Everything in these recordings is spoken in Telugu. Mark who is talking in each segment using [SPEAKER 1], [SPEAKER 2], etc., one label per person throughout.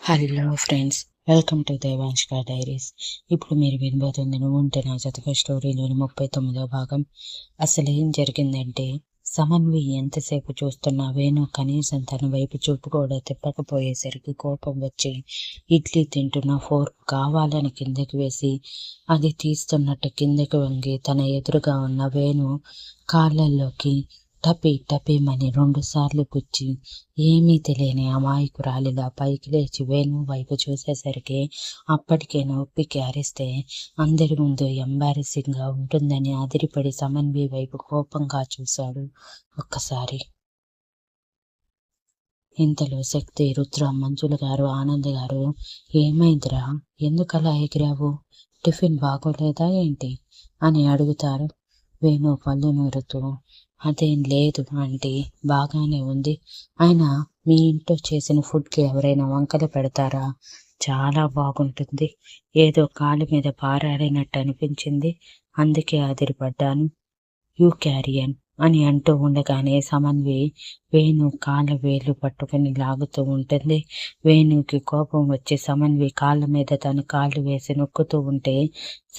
[SPEAKER 1] Hello friends, welcome to Devanshka diaries. ఇప్పుడు మీరు వినబోతుంది నువ్వుంటే నా జతక స్టోరీలోని 39వ భాగం. అసలు ఏం జరిగిందంటే, సమన్వి ఎంతసేపు చూస్తున్నా వేణు కనీసం తన వైపు చూపు కూడా తిప్పకపోయేసరికి కోపం వచ్చి ఇడ్లీ తింటున్న ఫోర్క్ కావాలని కిందకి వేసి అది తీస్తున్నట్టు కిందకి వంగి తన ఎదురుగా ఉన్న వేణు కాళ్ళల్లోకి టపీ టపీమని 2 సార్లు పుచ్చి ఏమీ తెలియని అమాయకురాలిలా పైకి లేచి వేణు వైపు చూసేసరికి అప్పటికే నొప్పికి అరిస్తే అందరి ముందు ఎంబారెసింగ్గా ఉంటుందని అదిరిపడి సమన్వి వైపు కోపంగా చూశాడు ఒక్కసారి. ఇంతలో శక్తి, రుద్ర, మంజుల గారు, ఆనంద్ గారు ఏమైందిరా, ఎందుకలా ఎగిరావు, టిఫిన్ బాగోలేదా ఏంటి అని అడుగుతారు. వేణు పళ్ళు నూరుతూ అదేం లేదు ఆంటీ, బాగానే ఉంది. అయినా మీ ఇంట్లో చేసిన ఫుడ్కి ఎవరైనా వంకలు పెడతారా, చాలా బాగుంటుంది. ఏదో కాలు మీద పారాడినట్టు అనిపించింది, అందుకే అదిరిపడ్డాను. యూ క్యారియన్ అని అంటూ ఉండగానే సమన్వి వేణు కాళ్ళ వేలు పట్టుకుని లాగుతూ ఉంటుంది. వేణుకి కోపం వచ్చి సమన్వి కాళ్ళ మీద తన కాళ్ళు వేసి నొక్కుతూ ఉంటే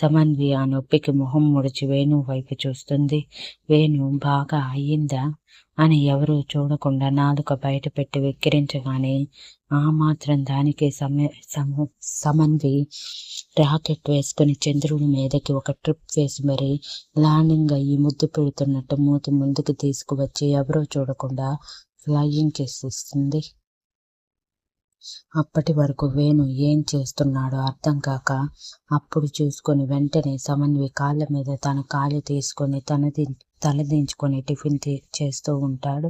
[SPEAKER 1] సమన్వి ఆ నొప్పికి మొహం ముడిచి వేణు వైపు చూస్తుంది. వేణు బాగా అయ్యిందా అని ఎవరూ చూడకుండా నాలుక బయట పెట్టి వెక్కిరించగానే ఆ మాత్రం దానికి సమన్వి రాకెట్ వేసుకుని చంద్రుడి మీదకి ఒక ట్రిప్ వేసి మరి ల్యాండింగ్ అయ్యి ముద్దు పెడుతున్నట్టు మూతి ముందుకు తీసుకువచ్చి ఎవరో చూడకుండా ఫ్లయింగ్ కిస్ ఇస్తుంది. అప్పటి వరకు వేణు ఏం చేస్తున్నాడో అర్థం కాక అప్పుడు చూసుకొని వెంటనే సమన్వి కాళ్ళ మీద తన కాలు తీసుకొని తలదించుకొని టిఫిన్ చేస్తూ ఉంటాడు.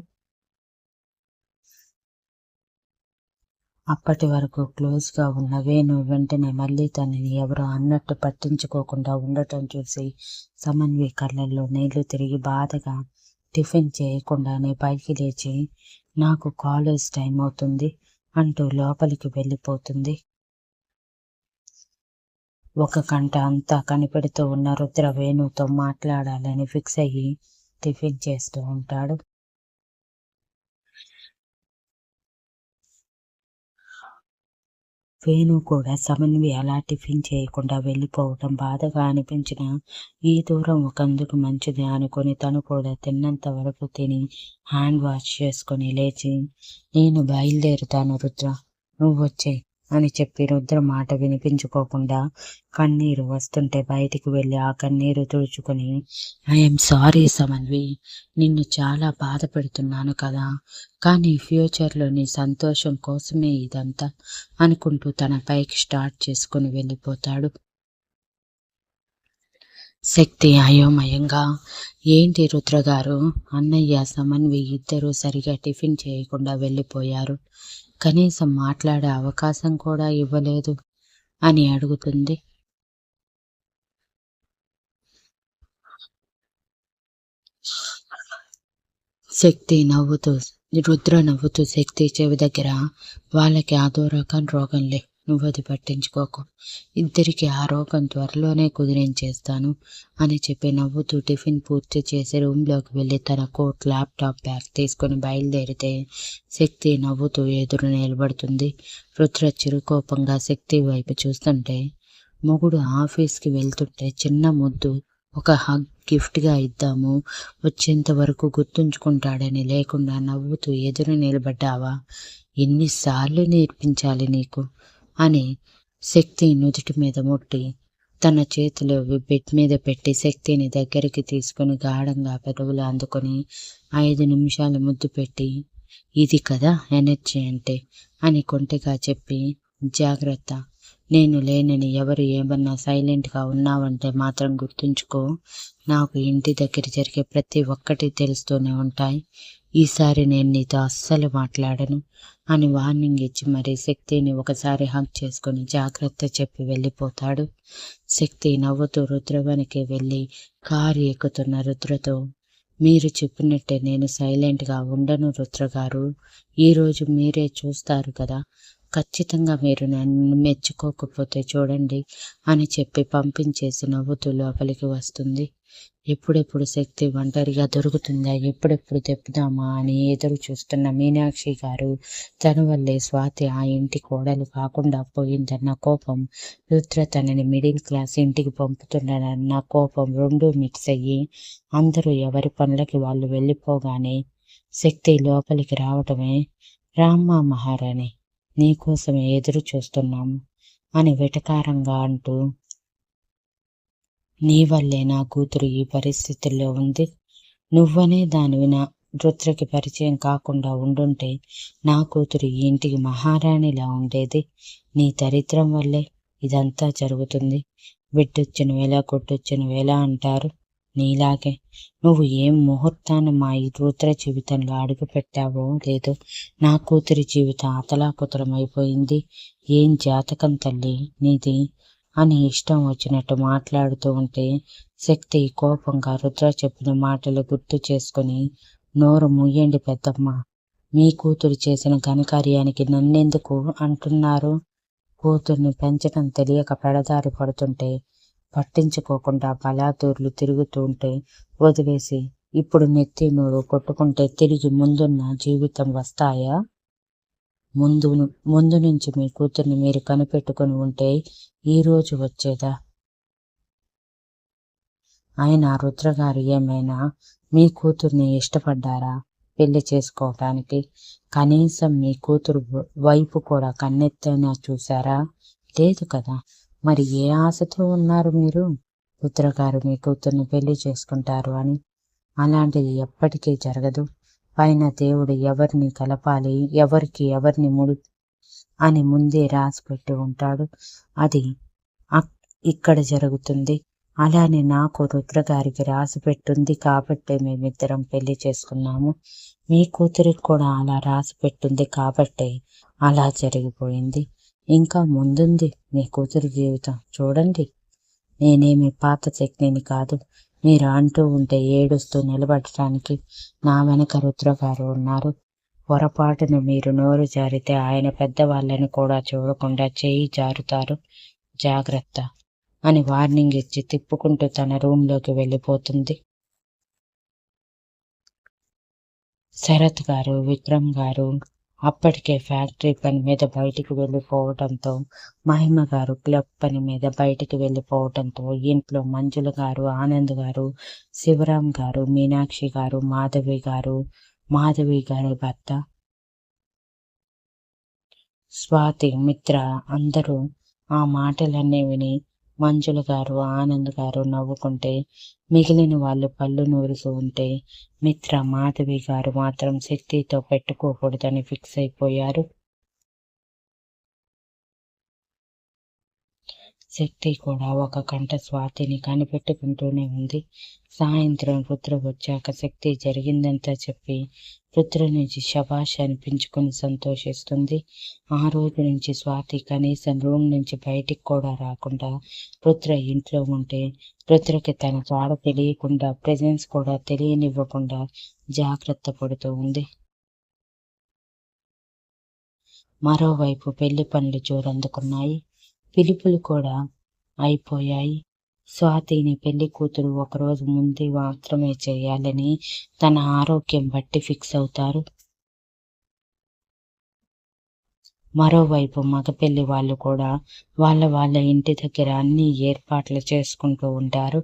[SPEAKER 1] అప్పటి వరకు క్లోజ్గా ఉన్న వేణు వెంటనే మళ్ళీ తనని ఎవరో అన్నట్టు పట్టించుకోకుండా ఉండటం చూసి సమన్వి కళ్ళల్లో నీళ్లు తిరిగి బాధగా టిఫిన్ చేయకుండానే పైకి లేచి నాకు కాలేజ్ టైం అవుతుంది అంటూ లోపలికి వెళ్ళిపోతుంది. ఒక గంట అంతా కనిపెడుతూ ఉన్న రుద్ర వేణుతో మాట్లాడాలని ఫిక్స్ అయ్యి టిఫిన్ చేస్తూ ఉంటాడు. వేణు కూడా సమన్వి అలా టిఫిన్ చేయకుండా వెళ్ళిపోవటం బాధగా అనిపించిన ఈ దూరం ఒకందుకు మంచిది అనుకొని తను కూడా తిన్నంత వరకు తిని హ్యాండ్ వాష్ చేసుకొని లేచి నేను బయలుదేరుతాను రుద్ర, నువ్వు వచ్చే అని చెప్పి రుద్ర మాట వినిపించుకోకుండా కన్నీరు వస్తుంటే బయటికి వెళ్ళి ఆ కన్నీరు తుడుచుకొని ఐఎమ్ సారీ సమన్వి, నిన్ను చాలా బాధ పెడుతున్నాను కదా, కానీ ఫ్యూచర్లో నీ సంతోషం కోసమే ఇదంతా అనుకుంటూ తన పైకి స్టార్ట్ చేసుకుని వెళ్ళిపోతాడు. శక్తి అయోమయంగా ఏంటి రుద్రగారు, అన్నయ్య సమన్వి ఇద్దరూ సరిగా టిఫిన్ చేయకుండా వెళ్ళిపోయారు, కనీసం మాట్లాడే అవకాశం కూడా ఇవ్వలేదు అని అడుగుతుంది. రుద్ర నవ్వుతూ శక్తి చెవి దగ్గర వాళ్ళకి అదో రకం రోగంలే, నువ్వది పట్టించుకోకు, ఇద్దరికి ఆ రోగం త్వరలోనే కుదిరించేస్తాను అని చెప్పి నవ్వుతూ టిఫిన్ పూర్తి చేసి రూమ్లోకి వెళ్ళి తన కోట్, ల్యాప్టాప్, బ్యాగ్ తీసుకుని బయలుదేరితే శక్తి నవ్వుతూ ఎదురు నిలబడుతుంది. రుద్ర చిరుకోపంగా శక్తి వైపు చూస్తుంటే మొగుడు ఆఫీస్కి వెళ్తుంటే చిన్న ముద్దు, ఒక హగ్ గిఫ్ట్గా ఇద్దాము, వచ్చేంత వరకు గుర్తుంచుకుంటాడని లేకుండా నవ్వుతూ ఎదురు నిలబడ్డావా, ఎన్నిసార్లు నేర్పించాలి నీకు అని శక్తి నుదుటి మీద ముట్టి తన చేతిలో బెడ్ మీద పెట్టి శక్తిని దగ్గరికి తీసుకుని గాఢంగా పెదవులు అందుకొని 5 నిమిషాలు ముద్దు పెట్టి ఇది కదా ఎనర్జీ అంటే అని కొంటెగా చెప్పి జాగ్రత్త, నేను లేనని ఎవరు ఏమన్నా సైలెంట్గా ఉన్నావంటే మాత్రం గుర్తుంచుకో, నాకు ఇంటి దగ్గర జరిగే ప్రతి ఒక్కటి తెలుస్తూనే ఉంటాయి, ఈసారి నేను నీతో అస్సలు మాట్లాడను అని వార్నింగ్ ఇచ్చి మరీ శక్తిని ఒకసారి హగ్ చేసుకుని జాగ్రత్త చెప్పి వెళ్ళిపోతాడు. శక్తి నవ్వుతూ రుద్రవనికి వెళ్ళి కారు ఎక్కుతున్న రుద్రతో మీరు చెప్పినట్టే నేను సైలెంట్గా ఉండను రుద్రగారు, ఈరోజు మీరే చూస్తారు కదా, ఖచ్చితంగా మీరు నన్ను మెచ్చుకోకపోతే చూడండి అని చెప్పి పంపించేసి నవ్వుతూ లోపలికి వస్తుంది. ఎప్పుడెప్పుడు శక్తి ఒంటరిగా దొరుకుతుందా, ఎప్పుడెప్పుడు తెప్పుదామా అని ఎదురు చూస్తున్న మీనాక్షి గారు తన వల్లే స్వాతి ఆ ఇంటి కోడలు కాకుండా పోయిందన్న కోపం, రుద్ర తనని మిడిల్ క్లాస్ ఇంటికి పంపుతున్నాడన్న కోపం రెండూ మిక్స్ అయ్యి అందరూ ఎవరి పనులకి వాళ్ళు వెళ్ళిపోగానే శక్తి లోపలికి రావటమే, రామ్మా మహారాణి, నీకోసమే ఎదురు చూస్తున్నాము అని వెటకారంగా అంటూ, నీ వల్లే నా కూతురు ఈ పరిస్థితుల్లో ఉంది. నువ్వనే దానివి నా రుద్రకి పరిచయం కాకుండా ఉండుంటే నా కూతురు ఈ ఇంటికి మహారాణిలా ఉండేది. నీ దరిద్రం వల్లే ఇదంతా జరుగుతుంది. బిడ్డొచ్చిన వేళ కొట్టొచ్చిన వేళ అంటారు. నీలాగే నువ్వు ఏం ముహూర్తాన మా ఈ రుద్ర జీవితంలో అడుగు పెట్టావో లేదో నా కూతురి జీవితం అతలాకుతలమైపోయింది. ఏం జాతకం తల్లి నీది అని ఇష్టం వచ్చినట్టు మాట్లాడుతూ ఉంటే శక్తి కోపంగా రుద్ర చెప్పిన మాటలు గుర్తు చేసుకుని, నోరు ముయ్యండి పెద్దమ్మ, మీ కూతురు చేసిన ఘనకార్యానికి నన్నెందుకు అంటున్నారు? కూతుర్ని పెంచడం తెలియక పెడదారి పడుతుంటే పట్టించుకోకుండా బలాదూర్లు తిరుగుతూ ఉంటే వదిలేసి ఇప్పుడు నెత్తి నోరు కొట్టుకుంటే తిరిగి ముందున్న జీవితం వస్తాయా? ముందు నుంచి మీ కూతుర్ని మీరు కనిపెట్టుకుని ఉంటే ఈ రోజు వచ్చేదా? అయినా రుద్రగారు ఏమైనా మీ కూతుర్ని ఇష్టపడ్డారా పెళ్లి చేసుకోవటానికి? కనీసం మీ కూతురు వైపు కూడా కన్నెత్తైనా చూసారా? లేదు కదా. మరి ఏ ఆశతో ఉన్నారు మీరు రుద్రగారు మీ కూతుర్ని పెళ్లి చేసుకుంటారు అని? అలాంటిది ఎప్పటికీ జరగదు. పైన దేవుడు ఎవరిని కలపాలి, ఎవరిని ముడి అని ముందే రాసిపెట్టి ఉంటాడు. అది ఇక్కడ జరుగుతుంది. అలానే నాకు రుద్రగారికి రాసి పెట్టుంది కాబట్టే మేమిద్దరం పెళ్లి చేసుకున్నాము. మీ కూతురికి కూడా అలా రాసి పెట్టుంది కాబట్టే అలా జరిగిపోయింది. ఇంకా ముందుంది మీ కూతురి జీవితం చూడండి. నేనేమి పాత శక్తిని కాదు. మీరు అంటూ ఉంటే ఏడుస్తూ నిలబడటానికి నా వెనక రుద్రగారు ఉన్నారు. పొరపాటున మీరు నోరు జారితే ఆయన పెద్దవాళ్ళని కూడా చూడకుండా చేయి జారుతారు, జాగ్రత్త అని వార్నింగ్ ఇచ్చి తిప్పుకుంటూ తన రూంలోకి వెళ్ళిపోతుంది. శరత్ గారు, విక్రమ్ గారు అప్పటికే ఫ్యాక్టరీ పని మీద బయటికి వెళ్ళిపోవడంతో, మహిమ గారు క్లబ్ పని మీద బయటికి వెళ్ళిపోవడంతో ఇంట్లో మంజుల గారు, ఆనంద్ గారు, శివరాం గారు, మీనాక్షి గారు, మాధవి గారి భర్త స్వాతి, మిత్ర అందరూ ఆ మాటలన్నీ విని మంజుల గారు, ఆనంద్ గారు నవ్వుకుంటే మిగిలిన వాళ్ళు పళ్ళు నూరుతూ ఉంటే మిత్ర, మాధవి గారు మాత్రం శక్తితో పెట్టుకోకూడదని ఫిక్స్ అయిపోయారు. శక్తి కూడా ఒక గంట స్వాతిని కనిపెట్టుకుంటూనే ఉంది. సాయంత్రం రుద్ర వచ్చాక శక్తి జరిగిందంతా చెప్పి రుద్ర నుంచి శభాష్ అనిపించుకుని సంతోషిస్తుంది. ఆ రోజు నుంచి స్వాతి కనీసం రూమ్ నుంచి బయటికి కూడా రాకుండా రుద్ర ఇంట్లో ఉంటే రుద్రకి తన జాడ తెలియకుండా, ప్రెజెన్స్ కూడా తెలియనివ్వకుండా జాగ్రత్త పడుతూ ఉంది. మరోవైపు పెళ్లి పనులు జోరందుకున్నాయి. పిలుపులు కూడా అయిపోయాయి. స్వాతిని పెళ్లి కూతురు ఒకరోజు ముందు మాత్రమే చేయాలని తన ఆరోగ్యం బట్టి ఫిక్స్ అవుతారు. మరోవైపు మగ పెళ్లి వాళ్ళు కూడా వాళ్ళ ఇంటి దగ్గర అన్ని ఏర్పాట్లు చేసుకుంటూ ఉంటారు.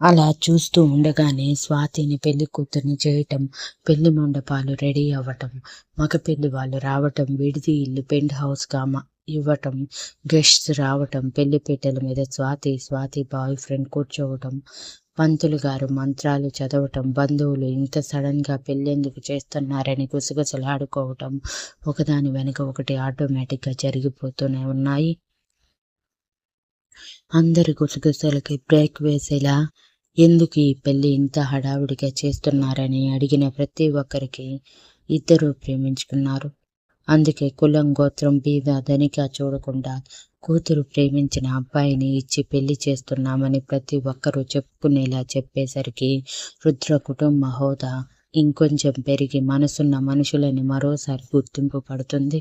[SPEAKER 1] అలా చూస్తూ ఉండగానే స్వాతిని పెళ్లి కూతుర్ని చేయటం, పెళ్లి మండపాలు రెడీ అవ్వటం, మగ పెళ్లి వాళ్ళు రావటం, విడిది ఇల్లు పెంట్ హౌస్గా ఇవ్వటం, గెస్ట్స్ రావటం, పెళ్లి పీటల మీద స్వాతి బాయ్ ఫ్రెండ్ కూర్చోవటం, పంతులు గారు మంత్రాలు చదవటం, బంధువులు ఇంత సడన్గా పెళ్ళెందుకు చేస్తున్నారని గుసగుసలాడుకోవటం, ఒకదాని వెనుక ఒకటి ఆటోమేటిక్గా జరిగిపోతూనే ఉన్నాయి. అందరి గుసగుసలకి బ్రేక్ వేసేలా ఎందుకు ఈ పెళ్లి ఇంత హడావుడిగా చేస్తున్నారని అడిగిన ప్రతి ఒక్కరికి ఇద్దరూ ప్రేమించుకున్నారు. అందుకే కులం, గోత్రం, బీద, ధనిక చూడకుండా కూతురు ప్రేమించిన అబ్బాయిని ఇచ్చి పెళ్లి చేస్తున్నామని ప్రతి ఒక్కరూ చెప్పుకునేలా చెప్పేసరికి రుద్ర కుటుంబ హోదా ఇంకొంచెం పెరిగి మనసున్న మనుషులని మరోసారి గుర్తింపు పడుతుంది.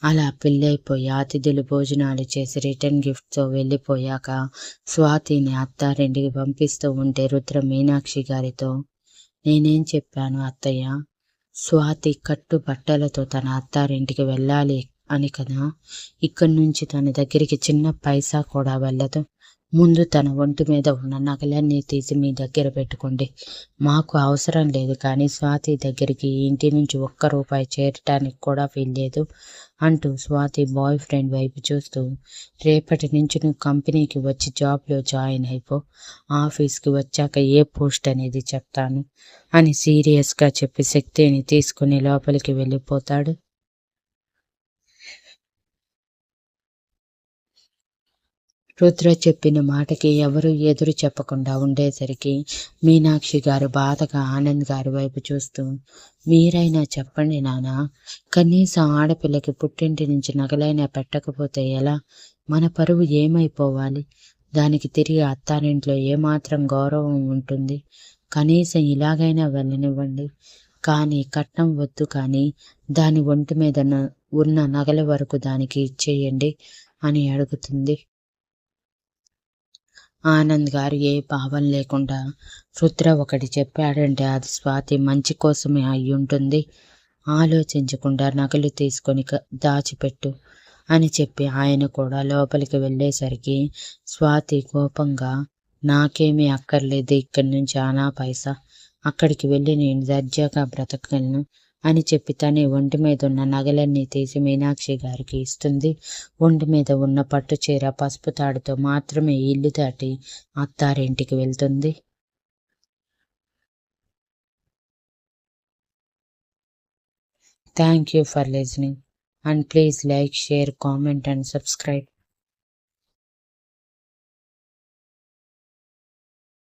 [SPEAKER 1] అలా పెళ్ళైపోయి అతిథులు భోజనాలు చేసి రిటర్న్ గిఫ్ట్తో వెళ్ళిపోయాక స్వాతిని అత్తారింటికి పంపిస్తూ ఉంటే రుద్ర మీనాక్షి గారితో, నేనేం చెప్పాను అత్తయ్య, స్వాతి కట్టు బట్టలతో తన అత్తారింటికి వెళ్ళాలి అని కదా. ఇక్కడి నుంచి తన దగ్గరికి చిన్న పైసా కూడా వెళ్ళదు. ముందు తన ఒంటి మీద ఉన్న నగలన్నీ తీసి మీ దగ్గర పెట్టుకోండి. మాకు అవసరం లేదు, కానీ స్వాతి దగ్గరికి ఈ ఇంటి నుంచి ఒక్క రూపాయి చేరటానికి కూడా వీల్లేదు అంటూ స్వాతి బాయ్ ఫ్రెండ్ వైపు చూస్తూ, రేపటి నుంచి నువ్వు కంపెనీకి వచ్చి జాబ్లో జాయిన్ అయిపో. ఆఫీస్కి వచ్చాక ఏ పోస్ట్ అనేది చెప్తాను అని సీరియస్గా చెప్పి శక్తిని తీసుకుని లోపలికి వెళ్ళిపోతాడు. రుద్ర చెప్పిన మాటకి ఎవరు ఎదురు చెప్పకుండా ఉండేసరికి మీనాక్షి గారు బాధగా ఆనంద్ గారి వైపు చూస్తూ, మీరైనా చెప్పండి నాన్న, కనీసం ఆడపిల్లకి పుట్టింటి నుంచి నగలైనా పెట్టకపోతే ఎలా? మన పరువు ఏమైపోవాలి? దానికి తిరిగి అత్తారింట్లో ఏమాత్రం గౌరవం ఉంటుంది? కనీసం ఇలాగైనా వెళ్ళనివ్వండి. కానీ కట్నం వద్దు, కానీ దాని ఒంటి మీద ఉన్న నగల వరకు దానికి ఇచ్చేయండి అని అడుగుతుంది. ఆనంద్ గారు ఏ భావం లేకుండా, రుద్ర ఒకటి చెప్పాడంటే అది స్వాతి మంచి కోసమే అయ్యుంటుంది. ఆలోచించకుండా నగలు తీసుకొని దాచిపెట్టు అని చెప్పి ఆయన కూడా లోపలికి వెళ్ళేసరికి స్వాతి కోపంగా, నాకేమీ అక్కర్లేదు ఇక్కడి నుంచి ఆనా పైసా, అక్కడికి వెళ్ళి నేను దర్జాగా బ్రతకగలను అని చెప్పి తనే ఒంటి మీద ఉన్న నగలన్నీ తీసి మీనాక్షి గారికి ఇస్తుంది. ఒంటి మీద ఉన్న పట్టు చీర పసుపు తాడుతో మాత్రమే ఇల్లు దాటి అత్తారింటికి వెళ్తుంది. Thank you for listening and please like, share, comment and subscribe.